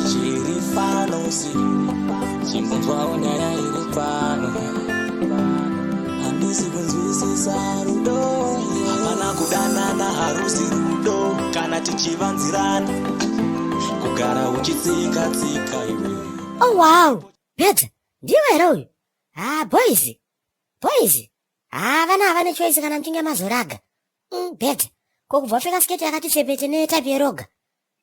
Chirifano si chimbonzwa unyaya iri pano handisi kunzwisisa rudo hapana kudanana harusi rudo kana tichivanzirana kugara uchitsika iwe. Oh wow, Bedza, ndiwe here uyu? Boys. Vana havane choice kana mchinge mazoraga. Bedza, kokubva wapfeka sketi yakati tsepete netapi yeroga.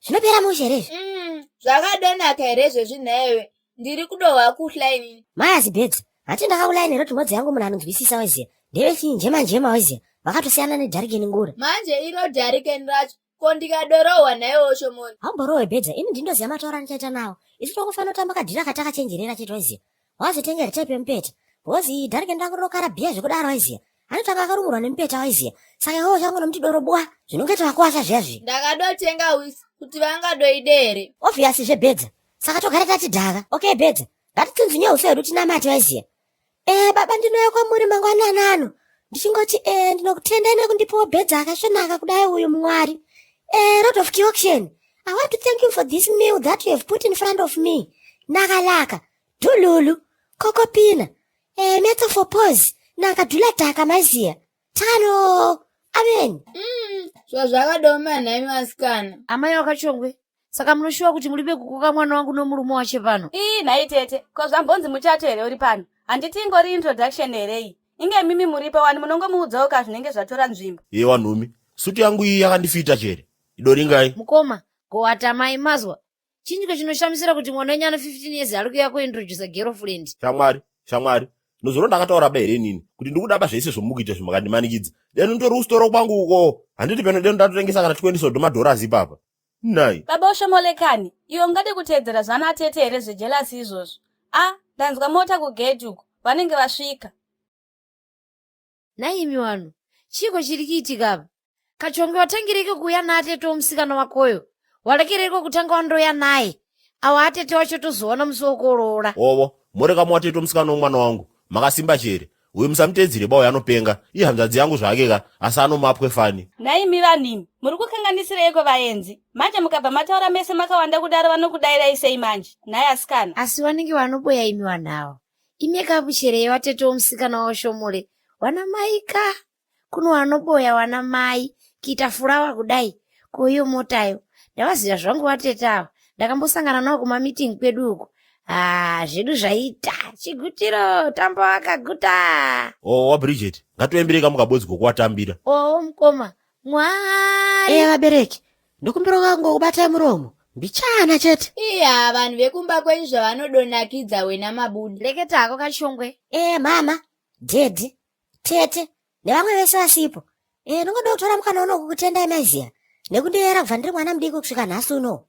Zvinopera mushe here. Zvakadanaka here zvezvinaiwe. Ndiri kudohwa kuhla inini. Mayazi Bedza, hati ndakaulaya nero timodzi yangu munhu anonzwisisa weziya. Ndeve chinjema weziya. Vakatosiyana nedharikeni ngura. Manje iro dharikeni racho. Ko ndikadorohwa naiwo Shomoli. Haumborohwe Bedza, ini ndindoziva matauro andichaita nawo. Isi tongofana kutamba kadhira katakachenjerera chete weziya. Wazotengera type yemupeta. Hozi dharikeni rangu rinokara bhiya zvekudaro weziya. Anotanga akarumurwa nemupeta weziya. Saka iwewo changu nomuti doro bwa. Zvinongeti vakuwasha zviya. Ndakadotenga wisi kuti vangadoide here. Obviously zvebhedza. Saka togara tatidhaka. Okay Bedza. Ngatitsinzinye uso hedu tinamate weziya. Baba ndinouya kwamuri mangwanani ano. Ndichingoti ndinokutendai nekundipawo Bedza akasvonaka kudai uyu Mwari. Lord of Auction, I want to thank you for this meal that you have put in front of me. Nagalaka, Dululu, Kokopina, Meta for pause, Nakadula Taka Mazia. Tano, Amen. Zvazvakadoma nami masikana. Amai wakachongwe. Saka munoshuwa kuti mulibe kukoka mwana wangu nomurume wache pano. Nai tete, kwa zvambonzi muchato here uri pano. Handiti ingori introduction herei. Inge mimi muripa wani munongomuudzawo zvinenge zvatora nzvimbo. Yewa nhumi, suti yangu iyi yakandifita chere. Idoringai. Mukoma, goata mai mazwa. Chinjiko chinoshamisira kuti mwana wenyu ano 15 years ari kuya kuintroduce girlfriend. Shamwari. Nozoro ndakataura here nini kuti ndikudaba zvese zvomukuita zvimakandimanikidza. Deno ndori usitoro kwangu uko. Handiti peno deno ndatotengesa kana 20 $20 ipapa. Nai. Baba Ushomolekani, iwe ungade kuteedzera zvana tete here zvejelasi izvozvo. Ndanzwa mota kugate uko, vanenge vasvika. Nai imi wanu, chiko chiri kuitika apa? Kachongwe watangirike kuuya naatete womusikana wakoyo. Walekereko kutanga wandoya naye. Awa atete wacho tozoona musokoroora. Owo, moreka mwatete womusikana womwana wangu. Makasimba chere. Uyu musamutedzere bawo yanopenga. Iye hanzvadzi yangu zvakeka, asi anomapwe fani. Nai imi vanimi, muri kukanganisireko vaenzi. Manje mukabva mataura mese makawanda kudaro vanokudairai sei manje. Nai asikana. Asi wanenge wanoboya imi wanawo. Ime kabuchere watete womusikana waShomole. Wana maika. Kuno wanoboya wana mai. Kita furawa kudai. Kuyo motayo. Ndavaziva zvangu watetawo. Ndakambosangana nawo kuma meeting kwedu uko. Zvedu zvaita. Chigutiro, tambo akaguta. Bridget, ngatoembereka mukabodzi kokuwatambira. Mukoma. Mwari. Vabereki, ndokumbira kangokubatai muromo. Mbichana chete. Iya, vanhu vekumba kwenyu zvavanodonakidza wena mabuda. Reketa hako Kachongwe. Mama, Daddy, Tete, nevamwe vese vasipo. Ndingoda kutora mukana uno kukutendai maziya. Nekundiyera kubva ndiri mwana mudiki kusvika nhasi uno.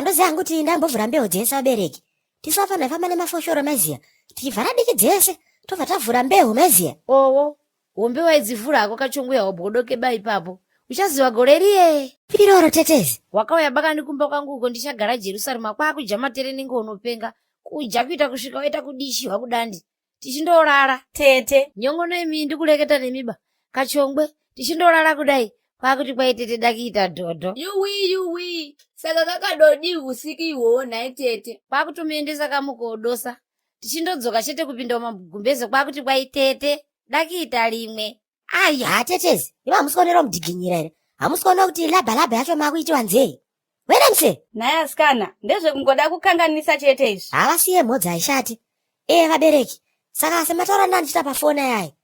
Ndoziva kuti ndambovhura mbeu dzese vabereki. Tisafana famba nemafoshoro maziya. Tichivhara diki dzese, tobva tavhura mbeu maziya. Wombe waidzivhura hako Kachongwe haubodoke bai papo. Uchaziva gore riye. Piroro tetezi. Wakauya baka ndikumba kwangu uko ndichagara Jerusalema kwakuja matereningo unopenga. Kuja kuita kusvika waita kudishiwa kudandi. Tichindorara. Tete. Nyongono imi ndikureketa nemiba. Kachongwe, tichindorara kudai. Kwakuti kwaitete dakiita dhodho. Yuwi. Saka kakadodi usiku iwowo nai tete. Kwakutomuendesa kamukodosa. Tichindodzoka chete kupinda mumagumbeze kwakuti kwaitete. Dakiita rimwe. Aya tetezi. Iva hamusikaonera mudhiginyira here. Hamusikaona kuti labha yacho makuitiwa nzei. Wena mse. Nai asikana, ndezvekungoda kukanganisa chete izvi. Havasiye mhodzi haishati. Vabereki. Saka semataura ndandiita pafoni ayayi.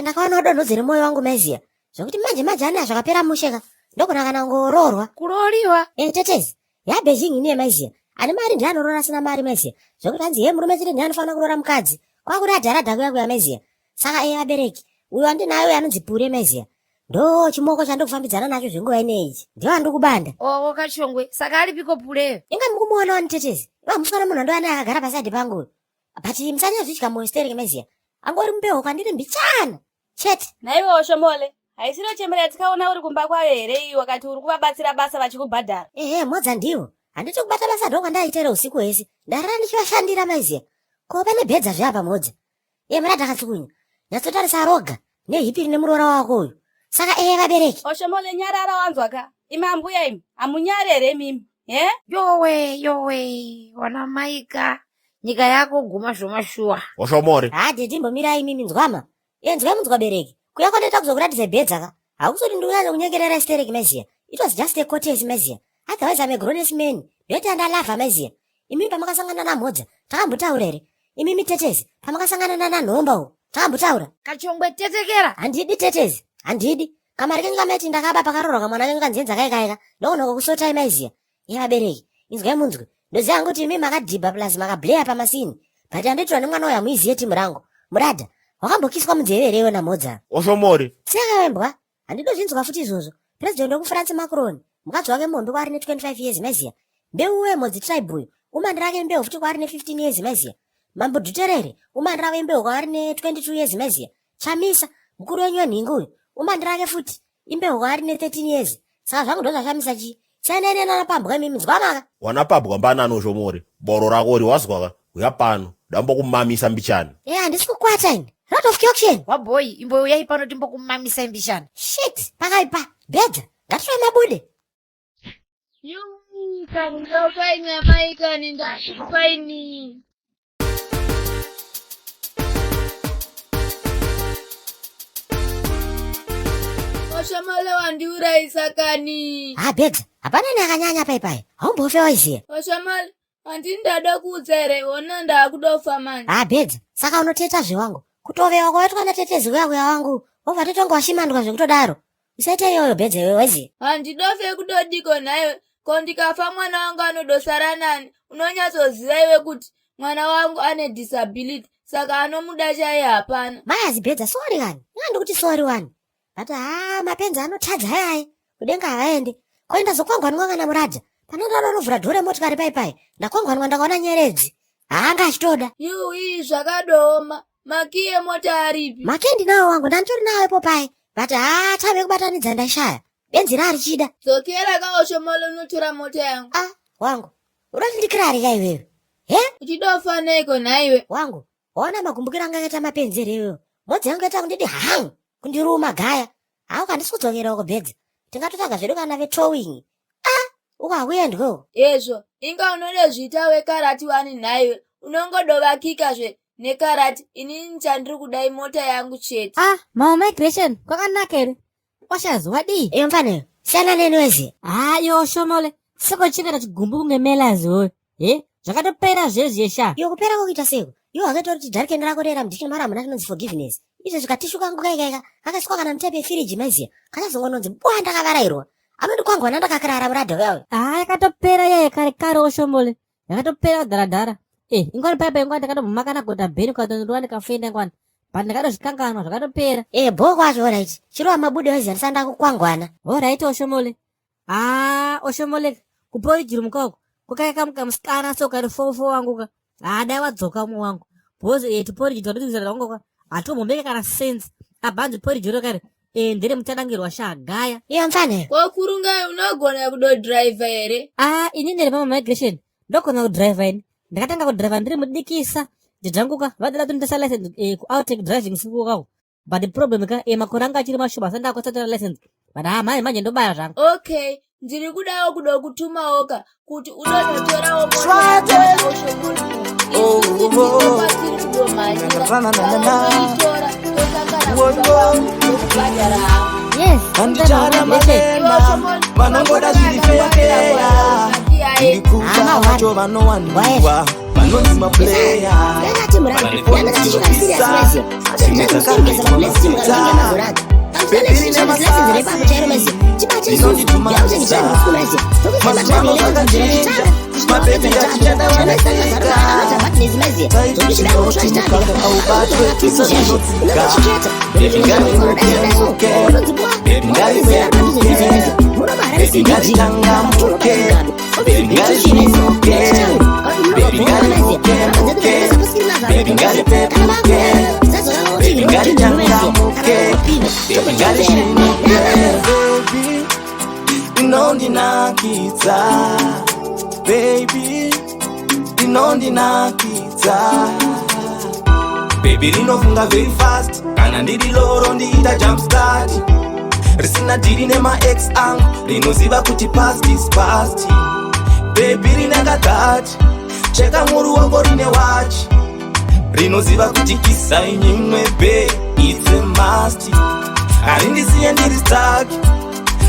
Ndakaona udonhodzere mwoyo wangu maziya. Zvokuti manje ane zvakapera musheka. Ndokona kana ngoroorwa. Kuroriwa. Tetezi. Yabhezhingi ine maziya. Ane mari ndiye anorora asina mari maziya. Zvokuti hanzi murume chete ndiye anofanira kuroora mukadzi. Kwakuti adharadha kuya maziya. Saka vabereki. Uyu wandinayo anonzi Pure maziya. Ndo chimoko chandokufambidzana nacho zvenguva ineyi. Ndiwo andikubanda. Kachongwe. Saka aripiko Pureyo? Inga mukumuona wani tetezi. Musikana munhu ndo ane akagara pasadi pangu. But musanya zvichika moisteri maziya. Angori mbeho kwandiri mbichana. Chete. Naiwe Ushomole. Haisiro chemera tikaona uri kumba kwayo here iwe wakati uri kuvabatsira basa vachikubhadhara. Modza ndiwo. Handiti kubata basa doko ndaitere usiku hwese. Ndarara ndichivashandira maziya. Ko pane bhedza zveapa modza. Murada katsukunya. Nyatsotarisa roga. Nehipiri nemuroora wako uyu. Saka vabereki. Ushomole nyarara wanzwa ka. Imi ambuya imi. Amunyari here mimi. yowe wana maika nyika yako guma zvomashuwa Oshomore. Hadi ndimbomirai mimi nzwama. Nzwa munzwa bereki. Kuya kwandeta kuzokuratidza bhedzaka. Hakusoti ndikunyanya kunyengerera Stereki meziya. It was just a courtesy meziya. Otherwise I'm a grown-ass man. Ndoti andalava meziya. Imi pamakasangana namhodza takambotaura here. Imi tetezi pamakasangana nanhombawo takambotaura. kachongwe tetekera. Handidi tetezi. Handidi. Kamari kenyu kamati ndakaba pakarorwa kamwana kenyu kanzenza kaikaika. Ndokonoko kusotai meziya. Vabereki. Inzwai munzwe. Ndoziva yangu kuti imi makadhibha plus makableya pamasini. But handitora nemwana uya muiziye timu rangu. Muradha. Wakambokiswa munzeve here iwe namhodza. Oshomore. Saka wembwa. Handidozvinzwa futi izvozvo. President wekuFrance Macron. Mukadzi wake mombe kwaari ne25 years meziya. Mbeu wemhodzi tribe uyu. Umandi rake mbeu futi kwaari ne15 years meziya. Mambo Duterere. Umandi rake mbeu kwaari ne22 years meziya. Chamisa. Mukuru wenyu wenhingi uyu. Umandi rake futi. Imbeu kwaari ne13 years. Saka zvangu ndozvashamisa chii. Siyanenena pambwa mimi nzwamaka. Wana pabwa mbanani Oshomore. Boro rako wazwaka. Uya pano. Ndambokumamisa mbichana. Handisi kukwata ini. Lot of auction. Wabhoyi imbouyai pano timbokumamisa imbishana. Shit. Pakaipa. Bedza. Ngatiwe mabude. Kamukafaini amaika nindafaini. Oshomole wandiuraisa kani. Bedza. Hapana akanyanya paipai. Haumbofewa iziye. Oshomole handindada kuudza here ona ndaakudofa mani. Bedza. Saka unoteta zvewangu. Kutovewa kwaitwa natetezi kuya wangu. Obva totonga washimandwa zvekutodaro. Usaita iyoyo Bedza iwe weziye. Handidofe kutodiko naiwe. Ko ndikafa mwana wangu anodosara nani. Unonyatsoziva iwe kuti mwana wangu ane disability. Saka anomuda chaiye hapana. Mayazi Bedza sorry kani. Ndikuti sorry wani. But mapenzi anotadza hayi. Kudenga havaendi. Koenda zokwangwanwa kana Muradha. Panondano novhura dhore motikari paipai. Ndakwangwanwa ndakaona nyeredzi. Anga achitoda. Iyi zvakadooma. Maki emota aripi? Maki ndinawo wangu ndanditori nawo popai. But tave kubatanidza ndaishaya. Benzi rari chida. Dzokera kaOshomole unotora mota yangu. Wangu. Unoti ndikirari ka iwewe. Uchidofa neiko naiwe. Wangu. Waona magumbukiro anga akaita mapenzi iwewe. Modzi yangu yaita kundidi hang. Kundiruma gaya. Handisi kudzokera uko Bedza. Tingatotanga zvedu kana vetowing. Ukauya ndiko. Ezvo. Inga unode zvita wekarati wani naiwe. Unongodovakikazve nekarati. Inini chandiri kudai mota yangu chete. Mama migration kwakanaka here. Washazwa dii. Iyo mfaneyo. Siyana neni weziye. Yo Oshomole. Siko chingata chigumbu kunge melazi woyo. Zvakatopera zvezvesha. Iyo kupera kokuita seko. Iyo akatori kuti dharikeni rako rera mudictionary mara muna chinonzi forgiveness. Izvo zvikatishuka nguka ikaika. Akasikwa kana mutepe yefiriji maiziya. Kachazongononzi bwa ndakavarairwa. Anoti kwangwana ndakakirara Muradha uyawe. Yakatopera yeye kare Oshomole. Yakatopera dharadhara. Ingwani paipa ingwani ndakatombomaka gota bheni ukatondorwa ndikafenda ingwani. But ndakatozvikanganwa zvakatopera. Bho kwacho alright. Chirova mabude weziya ndisanda kukwangwana. Alright Oshomole. Oshomole kuporijiri mukauko. Kukaikamuka musikana soka fofo wangu. Dai wadzoka mu wangu. Bozi tiporijiri twadikizira wangu. Atombomeka kana sense. Abanzi porijiri kare. Ndere muchadangirwa shagaya. Iyo mfaneyo. Kokurunga unogona kudodriver here. Ini ndere mama migration. Ndokona kudriver ini. Ndakatanga kudriver ndiri mudikisa. Ndidzanguka vadala tundisa license ku-outtake driving siku kwako. But the problem makore anga achiri mashuba sanda akwasatira license. But manje ndobaya zvangu. Okay. Ndiri kudawo kuda kutumawoka kuti udonotorawo mota yaOshomole. Yes. Andichana manena manangoda zilifeya ndikuza macho vanowaniwa vanonzima player Yakati Muradha. Yanakatishika serious weziye. Ndakutengesa mablesi mukazvinge mazorata. Baby, never stop. My baby, baby, rinofunga very fast. Kana ndiri loro ndiita jump start. Risina diri nema ex angu. Rinoziva kuti past is past. yakadhati cheka muruoko rine wachi rinoziva kuti kisa inyimwe be it's a must harindisiye ndiri stuck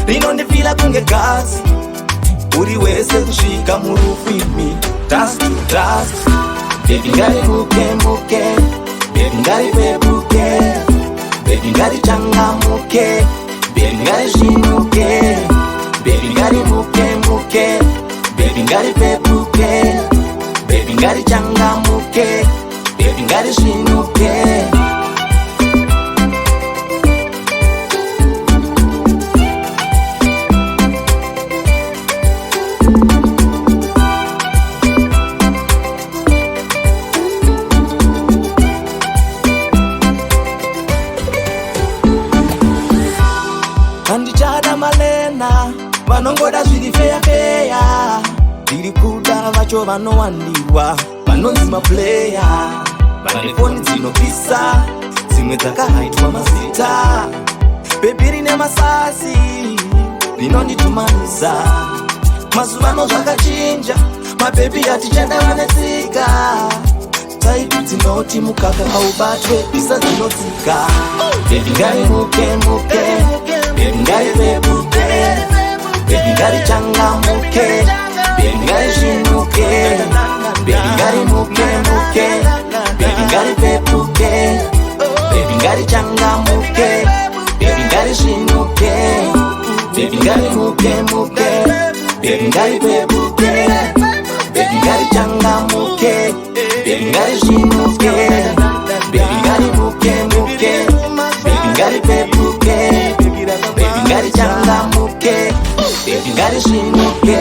rinondifila kunge gasi uri wese kusvika murufimi dust to dust baby ngarimuke baby ngaripepuke baby ngarichangamuke baby ngarizvinuke baby ngarimuke baby ngaripepuke baby ngarichangamuke baby ngarizvinuke. Handichada malena vanongoda zviri feya ndiri kuda vacho vanowandirwa vanonzi maplaya vane foni dzinopisa dzimwe dzakahaitwa mazita bebi rine masasi rinonditumanisa mazuvano zvakachinja mabebi atichandavanetsika taipi dzinoti mukaka haubatwe pisa dzinotsika bebi ngarimuke bebi ngaripepuke bebi ngarichangamuke bebi ngarizvinuke bebi ngarimuke bebi ngaripepuke bebi ngarichangamuke bebi ngarizvinuke bebi ngarimuke bebi ngaripepuke bebi ngarichangamuke bebi ngarizvinuke bebi ngarimuke bebi ngaripepuke bebi ngarichangamuke bebi ngarizvinuke.